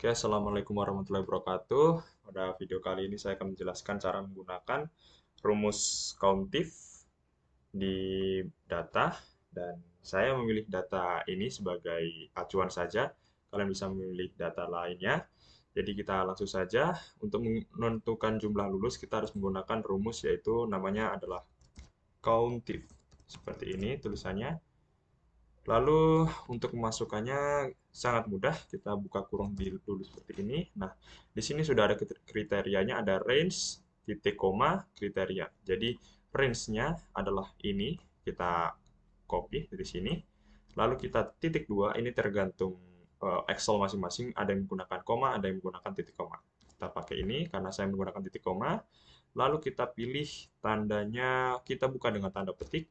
Oke, Assalamualaikum warahmatullahi wabarakatuh. Pada video kali ini saya akan menjelaskan cara menggunakan rumus countif di data, dan saya memilih data ini sebagai acuan saja. Kalian bisa memilih data lainnya. Jadi kita langsung saja. Untuk menentukan jumlah lulus, kita harus menggunakan rumus, yaitu namanya adalah countif. Seperti ini tulisannya. Lalu untuk memasukkannya sangat mudah, kita buka kurung dulu seperti ini. Nah, di sini sudah ada kriterianya, ada range, titik koma, kriteria. Jadi range-nya adalah ini, kita copy dari sini. Lalu kita titik dua, ini tergantung Excel masing-masing, ada yang menggunakan koma, ada yang menggunakan titik koma. Kita pakai ini karena saya menggunakan titik koma. Lalu kita pilih tandanya, kita buka dengan tanda petik.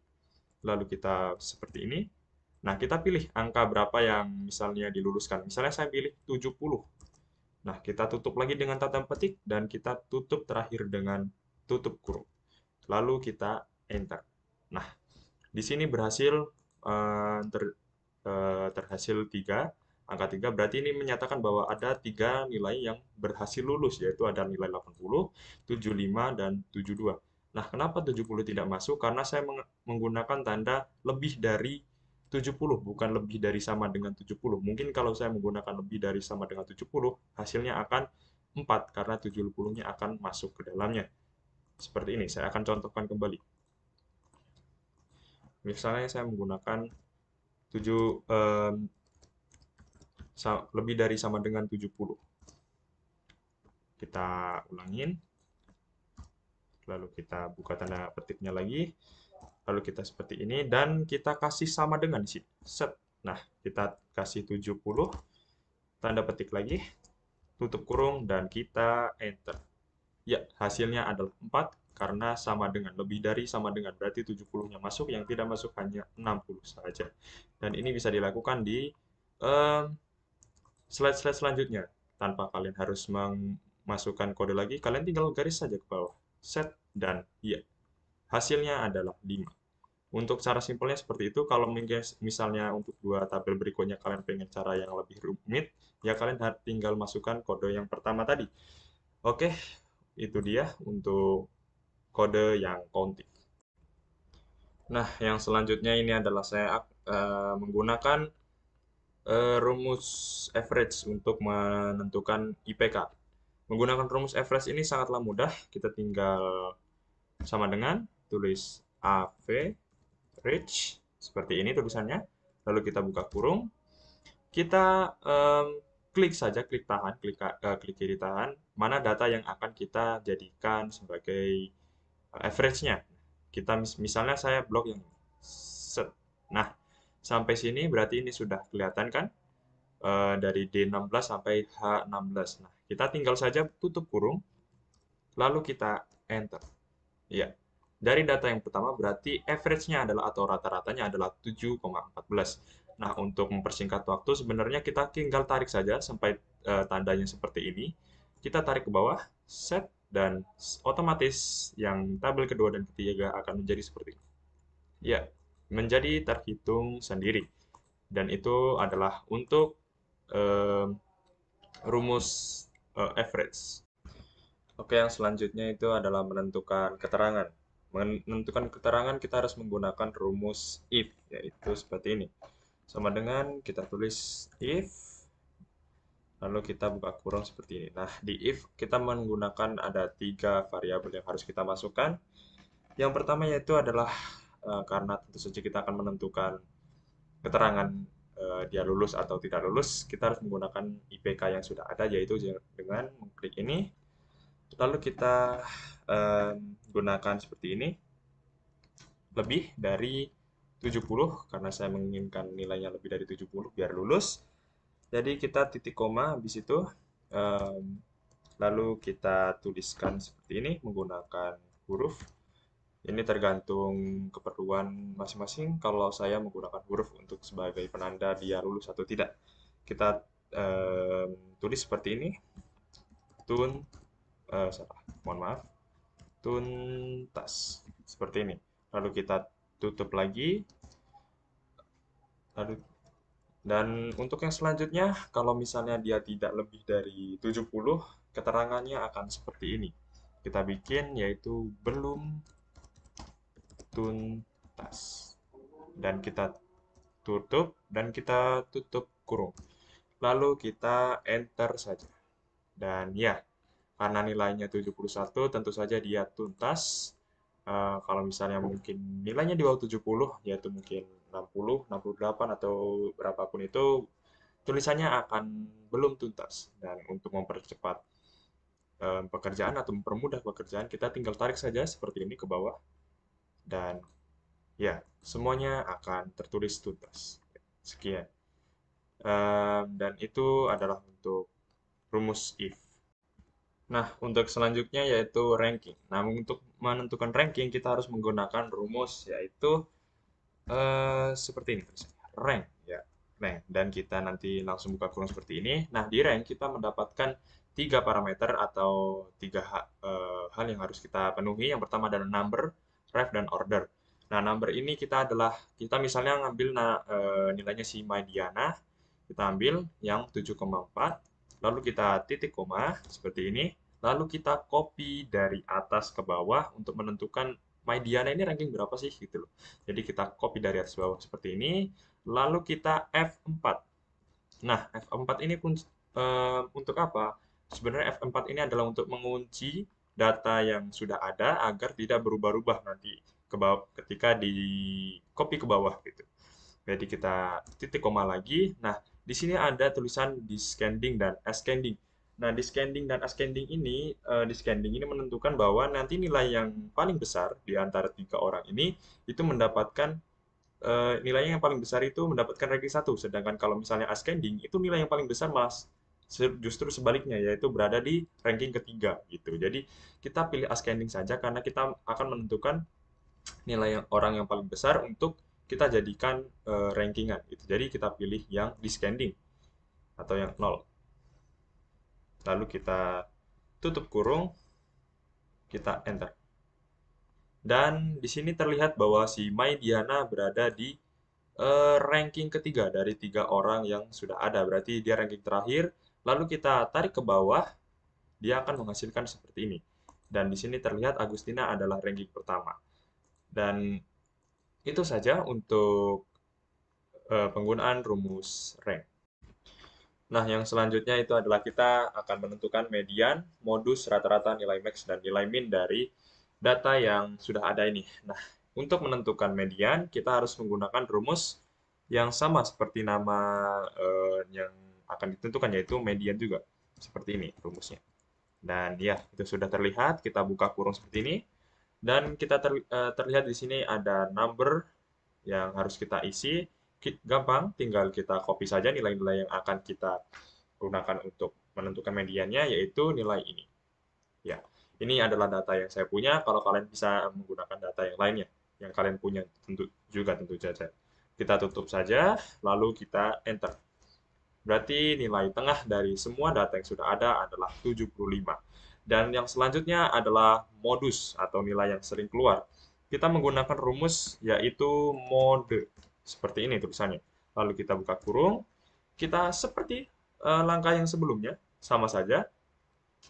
Lalu kita seperti ini. Nah, kita pilih angka berapa yang misalnya diluluskan. Misalnya saya pilih 70. Nah, kita tutup lagi dengan tanda petik dan kita tutup terakhir dengan tutup kurung. Lalu kita enter. Nah, di sini berhasil terhasil 3, angka 3, berarti ini menyatakan bahwa ada 3 nilai yang berhasil lulus, yaitu ada nilai 80, 75, dan 72. Nah, kenapa 70 tidak masuk? Karena saya menggunakan tanda lebih dari 70, bukan lebih dari sama dengan 70. Mungkin kalau saya menggunakan lebih dari sama dengan 70, hasilnya akan 4, karena 70-nya akan masuk ke dalamnya. Seperti ini, saya akan contohkan kembali. Misalnya saya menggunakan 7, lebih dari sama dengan 70. Kita ulangin, lalu kita buka tanda petiknya lagi, lalu kita seperti ini, dan kita kasih sama dengan di sini. Set. Nah, kita kasih 70, tanda petik lagi, tutup kurung, dan kita enter. Ya, hasilnya adalah 4, karena sama dengan, lebih dari sama dengan, berarti 70-nya masuk, yang tidak masuk hanya 60 saja. Dan ini bisa dilakukan di slide-slide selanjutnya. Tanpa kalian harus memasukkan kode lagi, kalian tinggal garis saja ke bawah. Set, dan iya. Hasilnya adalah 5. Untuk cara simpelnya seperti itu. Kalau misalnya untuk dua tabel berikutnya kalian pengen cara yang lebih rumit, ya kalian tinggal masukkan kode yang pertama tadi. Oke, itu dia untuk kode yang counting. Nah, yang selanjutnya ini adalah saya menggunakan rumus average untuk menentukan IPK. Menggunakan rumus average ini sangatlah mudah. Kita tinggal sama dengan tulis average seperti ini tulisannya. Lalu kita buka kurung. Kita klik saja, klik tahan, klik kiri tahan. Mana data yang akan kita jadikan sebagai average-nya. Kita misalnya saya blok yang set. Nah, sampai sini berarti ini sudah kelihatan kan? Dari D16 sampai H16. Nah, kita tinggal saja tutup kurung, lalu kita enter. Ya, dari data yang pertama berarti average-nya adalah atau rata-ratanya adalah 7,14. Nah, untuk mempersingkat waktu sebenarnya kita tinggal tarik saja sampai tandanya seperti ini. Kita tarik ke bawah, set, dan otomatis yang tabel kedua dan ketiga akan menjadi seperti ini. Ya, menjadi terhitung sendiri. Dan itu adalah untuk rumus average. Oke, yang selanjutnya itu adalah menentukan keterangan. Menentukan keterangan kita harus menggunakan rumus if, yaitu seperti ini. Sama dengan kita tulis if, lalu kita buka kurung seperti ini. Nah, di if kita menggunakan ada 3 variabel yang harus kita masukkan. Yang pertama yaitu adalah karena tentu saja kita akan menentukan keterangan dia lulus atau tidak lulus, kita harus menggunakan IPK yang sudah ada, yaitu dengan mengklik ini. Lalu kita gunakan seperti ini, lebih dari 70, karena saya menginginkan nilainya lebih dari 70 biar lulus. Jadi kita titik koma habis itu, lalu kita tuliskan seperti ini menggunakan huruf. Ini tergantung keperluan masing-masing. Kalau saya menggunakan huruf untuk sebagai penanda dia lulus atau tidak. Kita tulis seperti ini. Salah, mohon maaf. Tuntas. Seperti ini. Lalu kita tutup lagi. Lalu Dan untuk yang selanjutnya, kalau misalnya dia tidak lebih dari 70, keterangannya akan seperti ini. Kita bikin yaitu belum tuntas. Dan kita tutup kurung. Lalu kita enter saja. Dan ya, karena nilainya 71, tentu saja dia tuntas. Kalau misalnya mungkin nilainya di bawah 70, yaitu mungkin 60, 68, atau berapapun itu, tulisannya akan belum tuntas. Dan untuk mempercepat pekerjaan atau mempermudah pekerjaan, kita tinggal tarik saja seperti ini ke bawah. Dan ya, semuanya akan tertulis tuntas. Sekian. Dan itu adalah untuk rumus if. Nah, untuk selanjutnya yaitu ranking. Nah, untuk menentukan ranking kita harus menggunakan rumus yaitu seperti ini tulisannya. Rank ya, rank. Dan kita nanti langsung buka kurung seperti ini. Nah, di rank kita mendapatkan tiga parameter atau tiga hal yang harus kita penuhi. Yang pertama adalah number, ref, dan order. Nah, number ini kita misalnya ngambil nilainya si Maidiana, kita ambil yang 7,4, lalu kita titik koma seperti ini, lalu kita copy dari atas ke bawah untuk menentukan Maidiana ini ranking berapa sih gitu loh. Jadi kita copy dari atas bawah seperti ini, lalu kita F4. Nah, F4 ini pun untuk apa? Sebenarnya F4 ini adalah untuk mengunci data yang sudah ada agar tidak berubah-ubah nanti ketika di copy ke bawah gitu. Jadi kita titik koma lagi. Nah, di sini ada tulisan descending dan ascending. Nah, descending dan ascending ini, descending ini menentukan bahwa nanti nilai yang paling besar di antara tiga orang ini itu mendapatkan nilainya yang paling besar itu mendapatkan ranking satu. Sedangkan kalau misalnya ascending itu nilai yang paling besar malah justru sebaliknya yaitu berada di ranking ketiga gitu. Jadi kita pilih ascending saja karena kita akan menentukan nilai orang yang paling besar untuk kita jadikan rankingan gitu. Jadi kita pilih yang descending atau yang nol. Lalu kita tutup kurung, kita enter. Dan di sini terlihat bahwa si Mai Diana berada di ranking ketiga dari tiga orang yang sudah ada. Berarti dia ranking terakhir. Lalu kita tarik ke bawah, dia akan menghasilkan seperti ini. Dan di sini terlihat Agustina adalah ranking pertama. Dan itu saja untuk penggunaan rumus rank. Nah, yang selanjutnya itu adalah kita akan menentukan median, modus, rata-rata, nilai max, dan nilai min dari data yang sudah ada ini. Nah, untuk menentukan median, kita harus menggunakan rumus yang sama seperti nama yang akan ditentukan, yaitu median juga. Seperti ini rumusnya. Dan ya, itu sudah terlihat. Kita buka kurung seperti ini. Dan kita terlihat di sini ada number yang harus kita isi. Gampang, tinggal kita copy saja nilai-nilai yang akan kita gunakan untuk menentukan mediannya, yaitu nilai ini. Ya, ini adalah data yang saya punya. Kalau kalian bisa menggunakan data yang lainnya, yang kalian punya tentu saja. Kita tutup saja, lalu kita enter. Berarti nilai tengah dari semua data yang sudah ada adalah 75. Dan yang selanjutnya adalah modus atau nilai yang sering keluar. Kita menggunakan rumus yaitu mode. Seperti ini tulisannya. Lalu kita buka kurung. Kita seperti langkah yang sebelumnya, sama saja.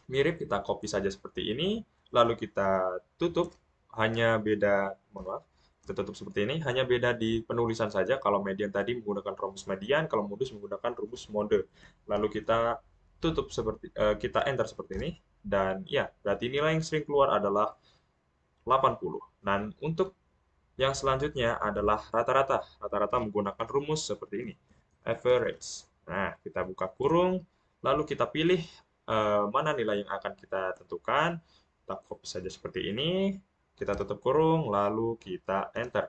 Mirip, kita copy saja seperti ini. Lalu kita tutup, hanya beda, mohon maaf, kita tutup seperti ini, hanya beda di penulisan saja. Kalau median tadi menggunakan rumus median, kalau modus menggunakan rumus mode. Lalu kita kita enter seperti ini. Dan ya, berarti nilai yang sering keluar adalah 80. Dan untuk yang selanjutnya adalah rata-rata. Rata-rata menggunakan rumus seperti ini. Average. Nah, kita buka kurung, lalu kita pilih mana nilai yang akan kita tentukan. Kita copy saja seperti ini. Kita tutup kurung, lalu kita enter.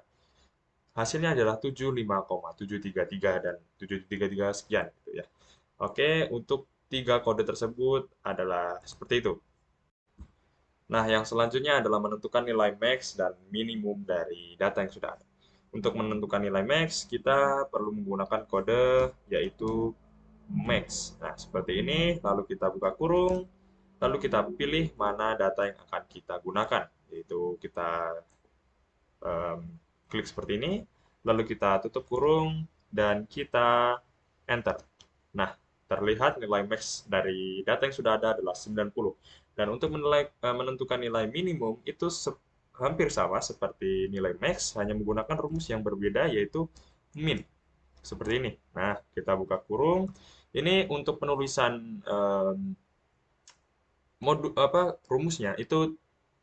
Hasilnya adalah 75,733 dan 733 sekian gitu ya. Oke, untuk tiga kode tersebut adalah seperti itu. Nah, yang selanjutnya adalah menentukan nilai max dan minimum dari data yang sudah ada. Untuk menentukan nilai max, kita perlu menggunakan kode yaitu max. Nah, seperti ini, lalu kita buka kurung, lalu kita pilih mana data yang akan kita gunakan, yaitu kita em, klik seperti ini, lalu kita tutup kurung, dan kita enter. Nah, terlihat nilai max dari data yang sudah ada adalah 90. Dan untuk menentukan nilai minimum itu hampir sama seperti nilai max, hanya menggunakan rumus yang berbeda yaitu min. Seperti ini. Nah, kita buka kurung. Ini untuk penulisan rumusnya itu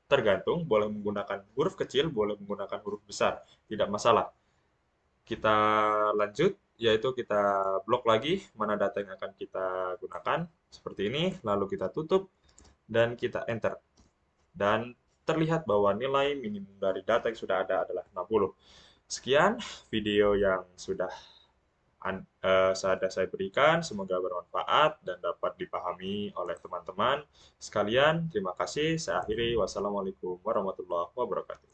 tergantung, boleh menggunakan huruf kecil, boleh menggunakan huruf besar, tidak masalah. Kita lanjut, yaitu kita blok lagi mana data yang akan kita gunakan, seperti ini, lalu kita tutup, dan kita enter. Dan terlihat bahwa nilai minimum dari data yang sudah ada adalah 60. Sekian video yang sudah saya berikan, semoga bermanfaat dan dapat dipahami oleh teman-teman sekalian. Terima kasih. Saya akhiri. Wassalamualaikum warahmatullahi wabarakatuh.